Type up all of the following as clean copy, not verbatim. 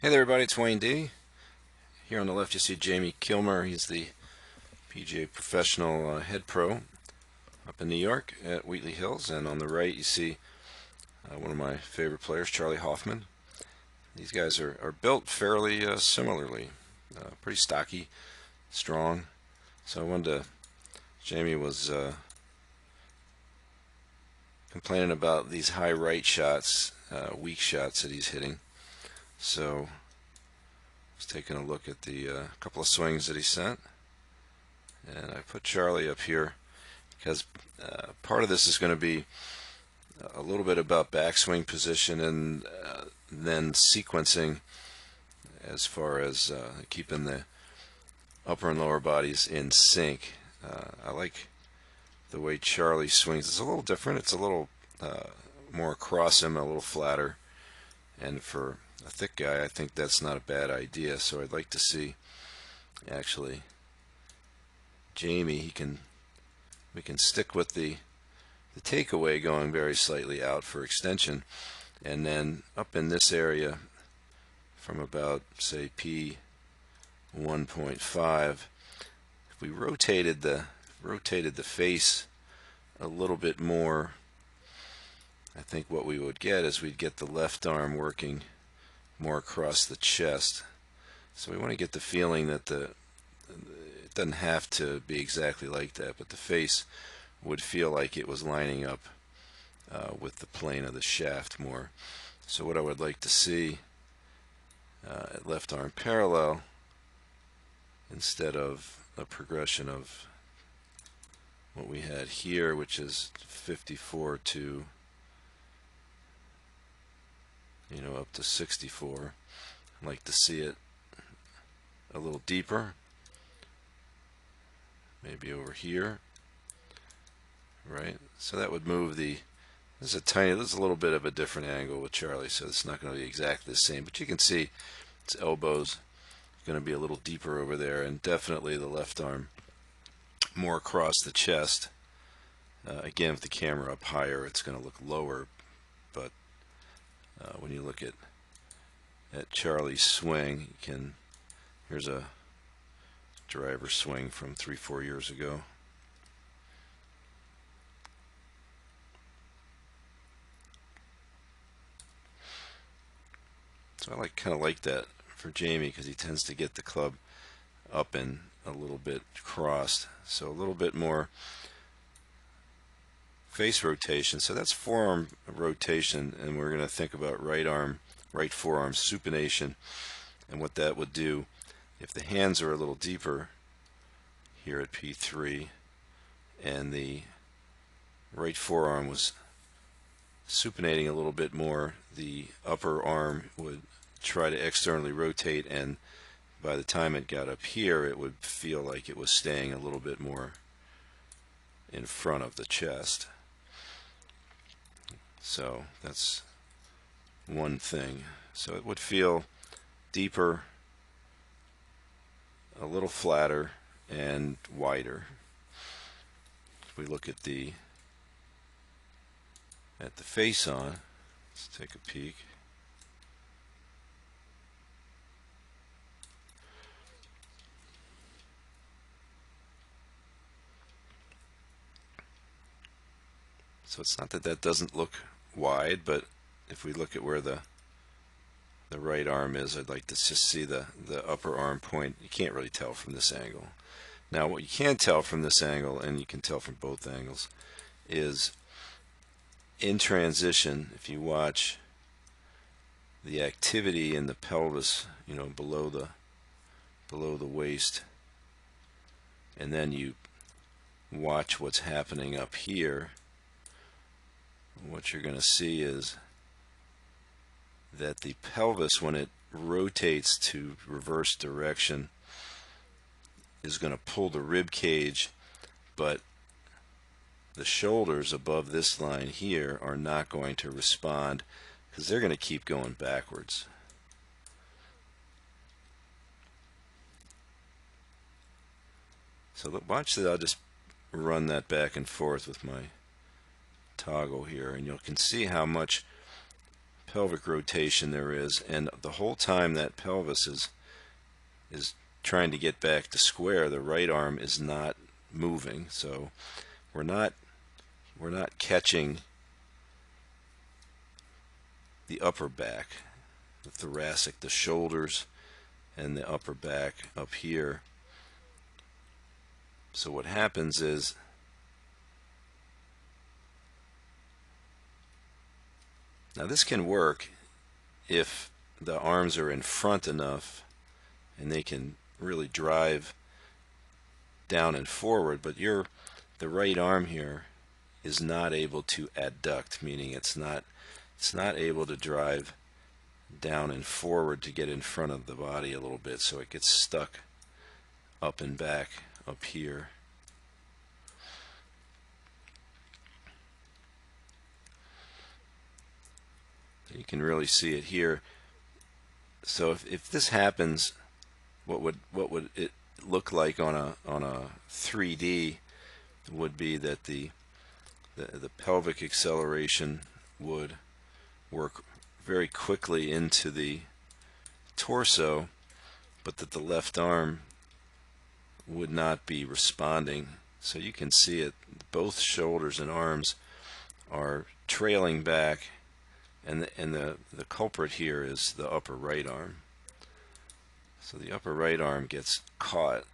Hey there everybody, it's Wayne D. Here on the left you see Jamie Kilmer. He's the PGA Professional Head Pro up in New York at Wheatley Hills. And on the right you see one of my favorite players, Charlie Hoffman. These guys are built fairly similarly. Pretty stocky, strong. So I wanted to, Jamie was complaining about these high right shots, weak shots that he's hitting. So I was taking a look at the couple of swings that he sent. And I put Charlie up here because part of this is going to be a little bit about backswing position and then sequencing as far as keeping the upper and lower bodies in sync. I like the way Charlie swings. It's a little different. It's a little more across him, a little flatter. And for a thick guy, I think that's not a bad idea. So I'd like to see actually Jamie. We can stick with the takeaway going very slightly out for extension, and then up in this area from about say P 1.5, if we rotated the face a little bit more, I think what we would get is we'd get the left arm working more across the chest. So we want to get the feeling that it doesn't have to be exactly like that, but the face would feel like it was lining up with the plane of the shaft more. So what I would like to see at left arm parallel, instead of a progression of what we had here, which is 54 to up to 64, I'd like to see it a little deeper, maybe over here, right? So that would move this is a little bit of a different angle with Charlie, so it's not going to be exactly the same, but you can see its elbows going to be a little deeper over there, and definitely the left arm more across the chest. Again, with the camera up higher, it's going to look lower, but when you look at Charlie's swing, here's a driver swing from 3-4 years ago. So I kind of like that for Jamie because he tends to get the club up and a little bit crossed. So a little bit more face rotation. So that's forearm rotation, and we're going to think about right forearm supination, and what that would do if the hands are a little deeper here at P3 and the right forearm was supinating a little bit more, the upper arm would try to externally rotate, and by the time it got up here it would feel like it was staying a little bit more in front of the chest. So that's one thing. So it would feel deeper, a little flatter, and wider. If we look at the face on, let's take a peek. So it's not that that doesn't look wide, but if we look at where the right arm is, I'd like to just see the upper arm point. You can't really tell from this angle. Now what you can tell from this angle, and you can tell from both angles, is in transition, if you watch the activity in the pelvis, below the waist, and then you watch what's happening up here, what you're going to see is that the pelvis, when it rotates to reverse direction, is going to pull the rib cage, but the shoulders above this line here are not going to respond because they're going to keep going backwards. So watch that. I'll just run that back and forth with my toggle here, and you can see how much pelvic rotation there is, and the whole time that pelvis is trying to get back to square, the right arm is not moving. So we're not catching the upper back, the thoracic, the shoulders, and the upper back up here. So what happens is now this can work if the arms are in front enough and they can really drive down and forward, but the right arm here is not able to adduct, meaning it's not able to drive down and forward to get in front of the body a little bit, so it gets stuck up and back up here. So you can really see it here. So if this happens, what would it look like on a 3D would be that the pelvic acceleration would work very quickly into the torso, but that the left arm would not be responding. So you can see it, both shoulders and arms are trailing back, and the culprit here is the upper right arm. So the upper right arm gets caught.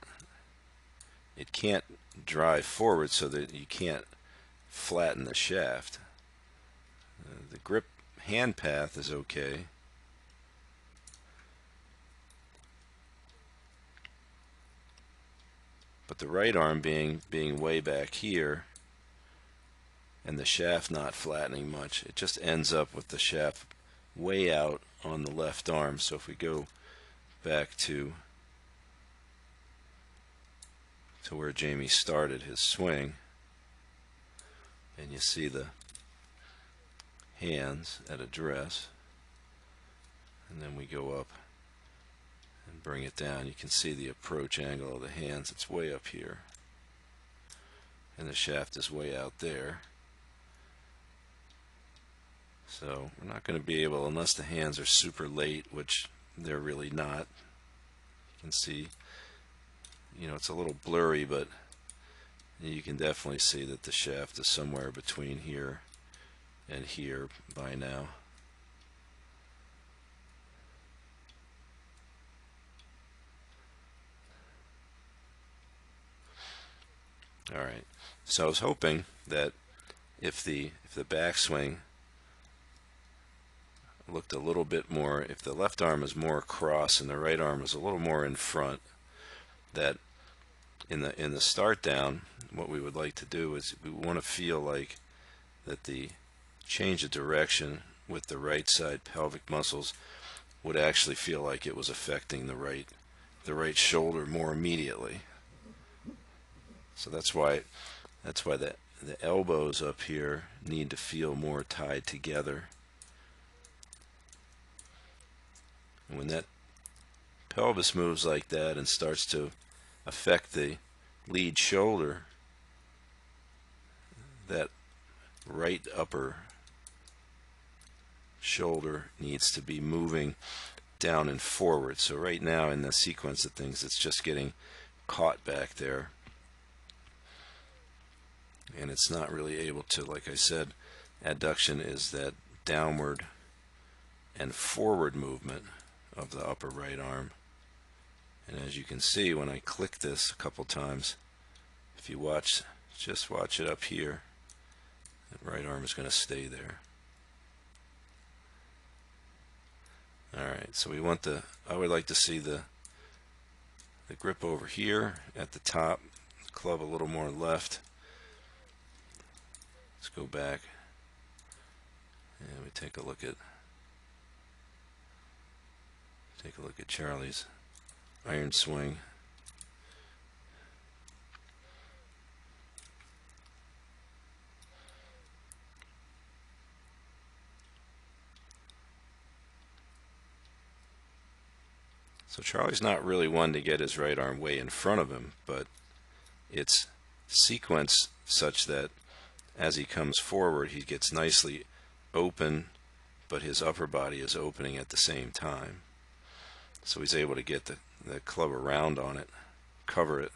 It can't drive forward, so that you can't flatten the shaft. The grip hand path is okay. But the right arm being way back here and the shaft not flattening much, it just ends up with the shaft way out on the left arm. So if we go back to where Jamie started his swing, and you see the hands at address, and then we go up and bring it down, you can see the approach angle of the hands. It's way up here, and the shaft is way out there. So we're not going to be able, unless the hands are super late, which they're really not. You can see, it's a little blurry, but you can definitely see that the shaft is somewhere between here and here by now. All right, so I was hoping that if the backswing looked a little bit more, if the left arm is more across and the right arm is a little more in front, that in the start down, what we would like to do is we want to feel like that the change of direction with the right side pelvic muscles would actually feel like it was affecting the right shoulder more immediately. So that's why the elbows up here need to feel more tied together. And when that pelvis moves like that and starts to affect the lead shoulder, that right upper shoulder needs to be moving down and forward. So right now in the sequence of things, it's just getting caught back there, and it's not really able to, like I said, adduction is that downward and forward movement of the upper right arm. And as you can see, when I click this a couple times, if you just watch it up here, that right arm is going to stay there. Alright, so I would like to see the grip over here at the top, the club a little more left. Let's go back and we take a look at Charlie's iron swing. So Charlie's not really one to get his right arm way in front of him, but it's sequenced such that as he comes forward, he gets nicely open but his upper body is opening at the same time. So he's able to get the club around on it, cover it.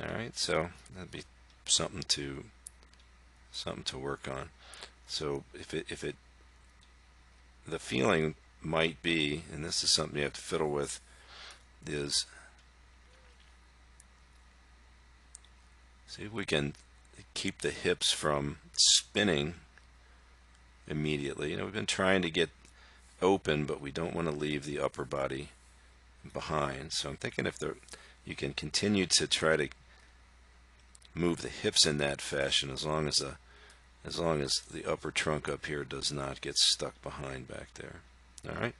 All right, so that'd be something to work on. So if it the feeling might be, and this is something you have to fiddle with, is see if we can keep the hips from spinning immediately. We've been trying to get open, but we don't want to leave the upper body behind. So I'm thinking if you can continue to try to move the hips in that fashion, as long as the upper trunk up here does not get stuck behind back there. All right.